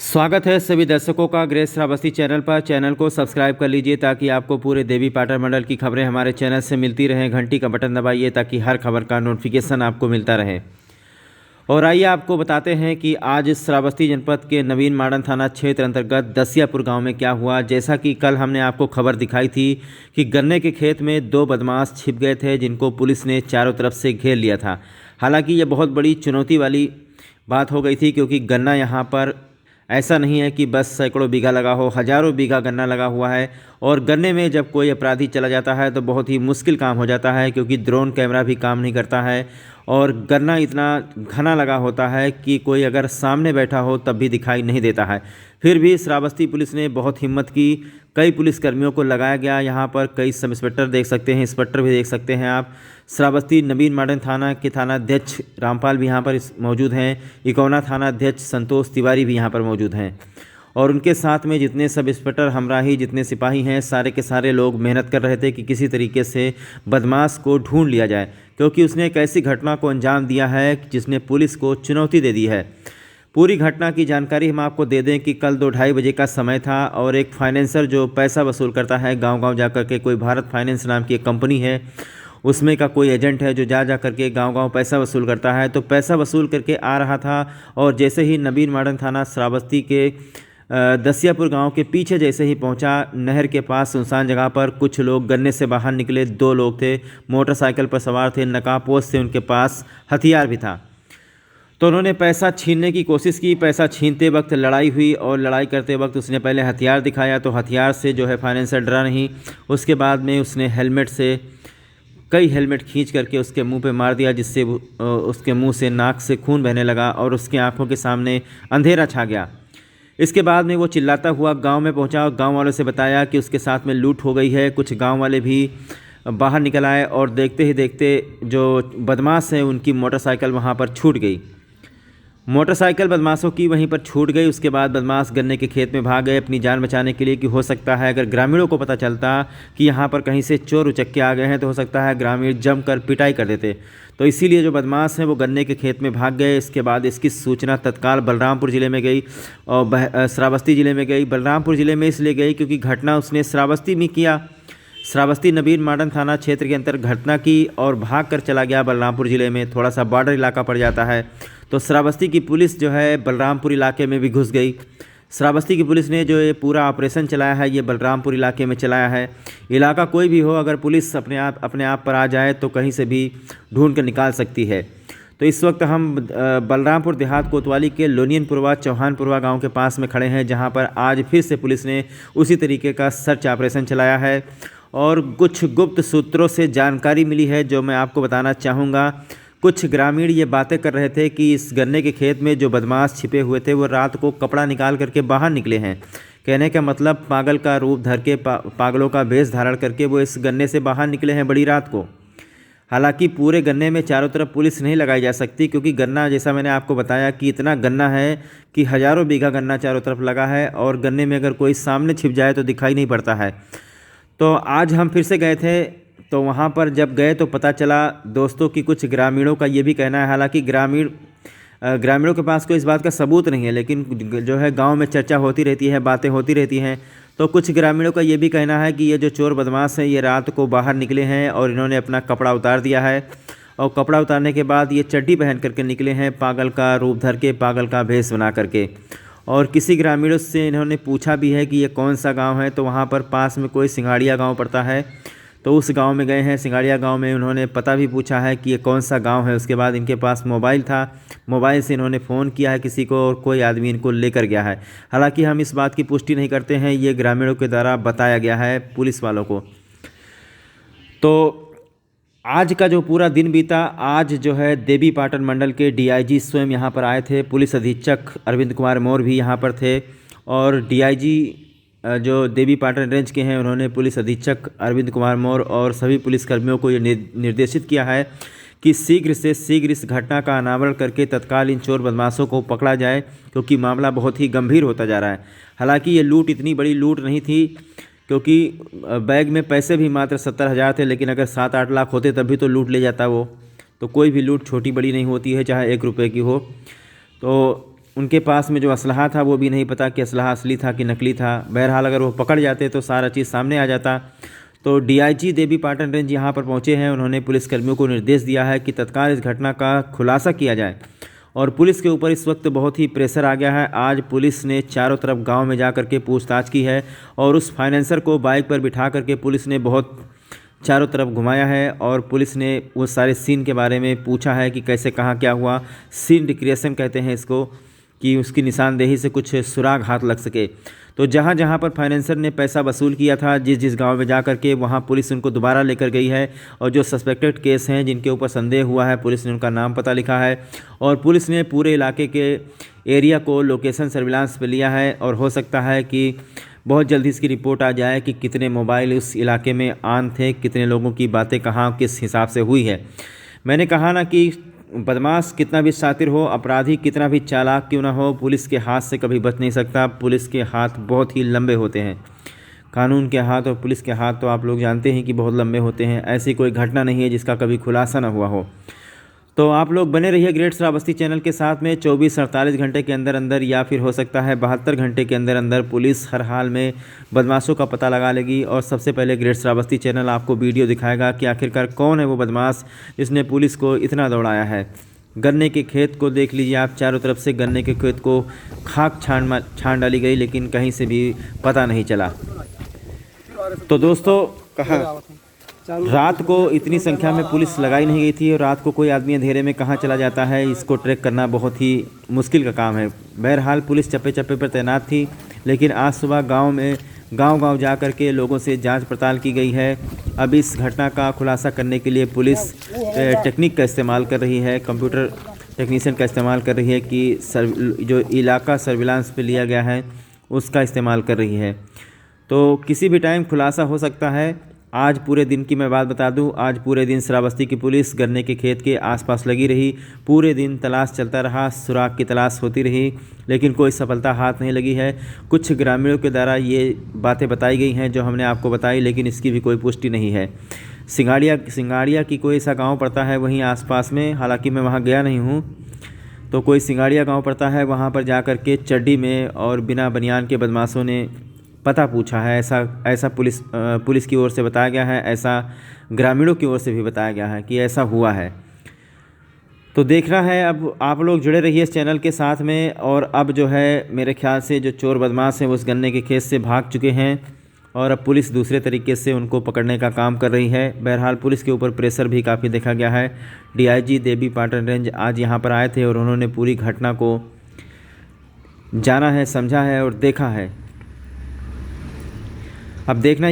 स्वागत है सभी दर्शकों का ग्रेस श्रावस्ती चैनल पर। चैनल को सब्सक्राइब कर लीजिए ताकि आपको पूरे देवी पाटन मंडल की खबरें हमारे चैनल से मिलती रहें। घंटी का बटन दबाइए ताकि हर खबर का नोटिफिकेशन आपको मिलता रहे। और आइए आपको बताते हैं कि आज श्रावस्ती जनपद के नवीन माडन थाना क्षेत्र अंतर्गत दसियापुर गांव में क्या हुआ। जैसा कि कल हमने आपको खबर दिखाई थी कि गन्ने के खेत में 2 बदमाश छिप गए थे जिनको पुलिस ने चारों तरफ से घेर लिया था। हालांकि ये बहुत बड़ी चुनौती वाली बात हो गई थी, क्योंकि गन्ना यहाँ पर ऐसा नहीं है कि बस सैकड़ों बीघा लगा हो, हज़ारों बीघा गन्ना लगा हुआ है। और गन्ने में जब कोई अपराधी चला जाता है तो बहुत ही मुश्किल काम हो जाता है, क्योंकि ड्रोन कैमरा भी काम नहीं करता है और गन्ना इतना घना लगा होता है कि कोई अगर सामने बैठा हो तब भी दिखाई नहीं देता है। फिर भी श्रावस्ती पुलिस ने बहुत हिम्मत की, कई पुलिसकर्मियों को लगाया गया। यहाँ पर कई सब इंस्पेक्टर देख सकते हैं, इंस्पेक्टर भी देख सकते हैं आप। श्रावस्ती नवीन माडन थाना के थानाध्यक्ष रामपाल भी यहाँ पर मौजूद हैं। इकौना थानाध्यक्ष संतोष तिवारी भी यहाँ पर मौजूद हैं और उनके साथ में जितने सब इंस्पेक्टर हमराही जितने सिपाही हैं, सारे के सारे लोग मेहनत कर रहे थे कि किसी तरीके से बदमाश को ढूंढ लिया जाए, क्योंकि उसने एक ऐसी घटना को अंजाम दिया है जिसने पुलिस को चुनौती दे दी है। पूरी घटना की जानकारी हम आपको दे दें कि कल 2-2:30 बजे का समय था और एक फाइनेंसर जो पैसा वसूल करता है गांव-गांव जा कर के, कोई भारत फाइनेंस नाम की एक कंपनी है, उसमें का कोई एजेंट है जो जा कर के गांव-गांव पैसा वसूल करता है। तो पैसा वसूल करके आ रहा था और जैसे ही नवीन माडन थाना श्रावस्ती के दसियापुर गांव के पीछे जैसे ही पहुंचा, नहर के पास सुनसान जगह पर कुछ लोग गन्ने से बाहर निकले। 2 लोग थे, मोटरसाइकिल पर सवार थे, नकाबपोश से, उनके पास हथियार भी था। तो उन्होंने पैसा छीनने की कोशिश की। पैसा छीनते वक्त लड़ाई हुई और लड़ाई करते वक्त उसने पहले हथियार दिखाया, तो हथियार से जो है फाइनेंसर डरा नहीं। उसके बाद में उसने हेलमेट से कई हेलमेट खींच करके उसके मुंह पे मार दिया, जिससे उसके मुंह से, नाक से खून बहने लगा और उसकी आंखों के सामने अंधेरा छा गया। इसके बाद में वो चिल्लाता हुआ गांव में पहुंचा और गांव वालों से बताया कि उसके साथ में लूट हो गई है। कुछ गांव वाले भी बाहर निकल आए और देखते ही देखते जो बदमाश हैं उनकी मोटरसाइकिल वहां पर छूट गई। मोटरसाइकिल बदमाशों की वहीं पर छूट गई। उसके बाद बदमाश गन्ने के खेत में भाग गए अपनी जान बचाने के लिए, कि हो सकता है अगर ग्रामीणों को पता चलता कि यहाँ पर कहीं से चोर उचक्के आ गए हैं तो हो सकता है ग्रामीण जमकर पिटाई कर देते। तो इसीलिए जो बदमाश हैं वो गन्ने के खेत में भाग गए। इसके बाद इसकी सूचना तत्काल बलरामपुर ज़िले में गई और श्रावस्ती ज़िले में गई। बलरामपुर ज़िले में इसलिए गई क्योंकि घटना उसने श्रावस्ती में किया। श्रावस्ती नवीन माडन थाना क्षेत्र के अंतर घटना की और भाग कर चला गया बलरामपुर ज़िले में, थोड़ा सा बॉर्डर इलाका पड़ जाता है। तो श्रावस्ती की पुलिस जो है बलरामपुर इलाके में भी घुस गई। श्रावस्ती की पुलिस ने जो ये पूरा ऑपरेशन चलाया है ये बलरामपुर इलाके में चलाया है। इलाका कोई भी हो, अगर पुलिस अपने आप पर आ जाए तो कहीं से भी ढूंढ कर निकाल सकती है। तो इस वक्त हम बलरामपुर देहात कोतवाली के लोनियनपुरवा चौहानपुरवा गांव के पास में खड़े हैं, जहां पर आज फिर से पुलिस ने उसी तरीके का सर्च ऑपरेशन चलाया है और कुछ गुप्त सूत्रों से जानकारी मिली है जो मैं आपको बताना चाहूँगा। कुछ ग्रामीण ये बातें कर रहे थे कि इस गन्ने के खेत में जो बदमाश छिपे हुए थे वो रात को कपड़ा निकाल करके बाहर निकले हैं। कहने का मतलब पागल का रूप धर के, पागलों का भेष धारण करके वो इस गन्ने से बाहर निकले हैं बड़ी रात को। हालांकि पूरे गन्ने में चारों तरफ पुलिस नहीं लगाई जा सकती, क्योंकि गन्ना, जैसा मैंने आपको बताया कि इतना गन्ना है कि हज़ारों बीघा गन्ना चारों तरफ लगा है और गन्ने में अगर कोई सामने छिप जाए तो दिखाई नहीं पड़ता है। तो आज हम फिर से गए थे, तो वहाँ पर जब गए तो पता चला दोस्तों कि कुछ ग्रामीणों का ये भी कहना है, हालांकि ग्रामीणों के पास कोई इस बात का सबूत नहीं है, लेकिन जो है गांव में चर्चा होती रहती है, बातें होती रहती हैं। तो कुछ ग्रामीणों का ये भी कहना है कि ये जो चोर बदमाश हैं ये रात को बाहर निकले हैं और इन्होंने अपना कपड़ा उतार दिया है और कपड़ा उतारने के बाद ये चड्डी पहन करके निकले हैं, पागल का रूप धर के, पागल का भेष बना करके। और किसी ग्रामीणों से इन्होंने पूछा भी है कि ये कौन सा गांव है, तो वहाँ पर पास में कोई सिंघाड़िया गांव पड़ता है, तो उस गांव में गए हैं। सिंघाड़िया गांव में उन्होंने पता भी पूछा है कि ये कौन सा गांव है। उसके बाद इनके पास मोबाइल था, मोबाइल से इन्होंने फ़ोन किया है किसी को और कोई आदमी इनको लेकर गया है। हालांकि हम इस बात की पुष्टि नहीं करते हैं, ये ग्रामीणों के द्वारा बताया गया है पुलिस वालों को। तो आज का जो पूरा दिन बीता, आज जो है देवी पाटन मंडल के डीआईजी स्वयं यहाँ पर आए थे, पुलिस अधीक्षक अरविंद कुमार मौर्य भी यहाँ पर थे और डीआईजी जो देवी पाटन रेंज के हैं उन्होंने पुलिस अधीक्षक अरविंद कुमार मौर्य और सभी पुलिसकर्मियों को ये निर्देशित किया है कि शीघ्र से शीघ्र इस घटना का अनावरण करके तत्काल इन चोर बदमाशों को पकड़ा जाए, क्योंकि मामला बहुत ही गंभीर होता जा रहा है। हालांकि ये लूट इतनी बड़ी लूट नहीं थी, क्योंकि बैग में पैसे भी मात्र 70,000 थे, लेकिन अगर 7-8 लाख होते तब भी तो लूट ले जाता वो। तो कोई भी लूट छोटी बड़ी नहीं होती है, चाहे 1 रुपये की हो। तो उनके पास में जो असलहा था वो भी नहीं पता कि असलहा असली था कि नकली था। बहरहाल अगर वो पकड़ जाते तो सारा चीज़ सामने आ जाता। तो डीआईजी देवीपाटन रेंज यहाँ पर पहुँचे हैं। उन्होंने पुलिसकर्मियों को निर्देश दिया है कि तत्काल इस घटना का खुलासा किया जाए और पुलिस के ऊपर इस वक्त बहुत ही प्रेशर आ गया है। आज पुलिस ने चारों तरफ गांव में जा कर के पूछताछ की है और उस फाइनेंसर को बाइक पर बिठा करके पुलिस ने बहुत चारों तरफ घुमाया है और पुलिस ने वो सारे सीन के बारे में पूछा है कि कैसे कहाँ क्या हुआ। सीन रिक्रिएशन कहते हैं इसको, कि उसकी निशानदेही से कुछ सुराग हाथ लग सके। तो जहाँ जहाँ पर फाइनेंसर ने पैसा वसूल किया था, जिस जिस गांव में जा कर के, वहाँ पुलिस उनको दोबारा लेकर गई है और जो सस्पेक्टेड केस हैं जिनके ऊपर संदेह हुआ है, पुलिस ने उनका नाम पता लिखा है और पुलिस ने पूरे इलाके के एरिया को लोकेशन सर्विलांस पे लिया है और हो सकता है कि बहुत जल्दी इसकी रिपोर्ट आ जाए कि कितने मोबाइल उस इलाके में ऑन थे, कितने लोगों की बातें कहाँ किस हिसाब से हुई है। मैंने कहा ना कि बदमाश कितना भी शातिर हो, अपराधी कितना भी चालाक क्यों ना हो, पुलिस के हाथ से कभी बच नहीं सकता। पुलिस के हाथ बहुत ही लंबे होते हैं। कानून के हाथ और पुलिस के हाथ तो आप लोग जानते हैं कि बहुत लंबे होते हैं। ऐसी कोई घटना नहीं है जिसका कभी खुलासा ना हुआ हो। तो आप लोग बने रहिए ग्रेट श्रावस्ती चैनल के साथ में। 24-48 घंटे के अंदर अंदर या फिर हो सकता है 72 घंटे के अंदर अंदर पुलिस हर हाल में बदमाशों का पता लगा लेगी और सबसे पहले ग्रेट श्रावस्ती चैनल आपको वीडियो दिखाएगा कि आखिरकार कौन है वो बदमाश जिसने पुलिस को इतना दौड़ाया है। गन्ने के खेत को देख लीजिए आप, चारों तरफ से गन्ने के खेत को खाक छान डाली गई लेकिन कहीं से भी पता नहीं चला। तो दोस्तों कहाँ रात को इतनी संख्या में पुलिस लगाई नहीं गई थी और रात को कोई आदमी अंधेरे में कहाँ चला जाता है, इसको ट्रैक करना बहुत ही मुश्किल का काम है। बहरहाल पुलिस चप्पे चप्पे पर तैनात थी लेकिन आज सुबह गांव जा कर के लोगों से जांच पड़ताल की गई है। अब इस घटना का खुलासा करने के लिए पुलिस टेक्निक का इस्तेमाल कर रही है, कंप्यूटर टेक्नीशियन का इस्तेमाल कर रही है कि जो इलाका सर्विलांस पे लिया गया है उसका इस्तेमाल कर रही है। तो किसी भी टाइम खुलासा हो सकता है। आज पूरे दिन की मैं बात बता दूं, आज पूरे दिन श्रावस्ती की पुलिस गन्ने के खेत के आसपास लगी रही। पूरे दिन तलाश चलता रहा, सुराग की तलाश होती रही लेकिन कोई सफलता हाथ नहीं लगी है। कुछ ग्रामीणों के द्वारा ये बातें बताई गई हैं जो हमने आपको बताई, लेकिन इसकी भी कोई पुष्टि नहीं है। सिंगाड़िया की कोई ऐसा गाँव पड़ता है वहीं आसपास में, हालांकि मैं वहाँ गया नहीं हूँ। तो कोई सिंगाड़िया गाँव पड़ता है, वहाँ पर जा कर के चड्डी में और बिना बनियान के बदमाशों ने पता पूछा है। ऐसा पुलिस की ओर से बताया गया है, ऐसा ग्रामीणों की ओर से भी बताया गया है कि ऐसा हुआ है। तो देखना है, अब आप लोग जुड़े रहिए इस चैनल के साथ में। और अब जो है मेरे ख्याल से जो चोर बदमाश हैं वो उस गन्ने के खेत से भाग चुके हैं और अब पुलिस दूसरे तरीके से उनको पकड़ने का काम कर रही है। बहरहाल पुलिस के ऊपर प्रेशर भी काफ़ी देखा गया है। डीआईजी देवीपाटन रेंज आज यहाँ पर आए थे और उन्होंने पूरी घटना को जाना है, समझा है और देखा है। अब देखना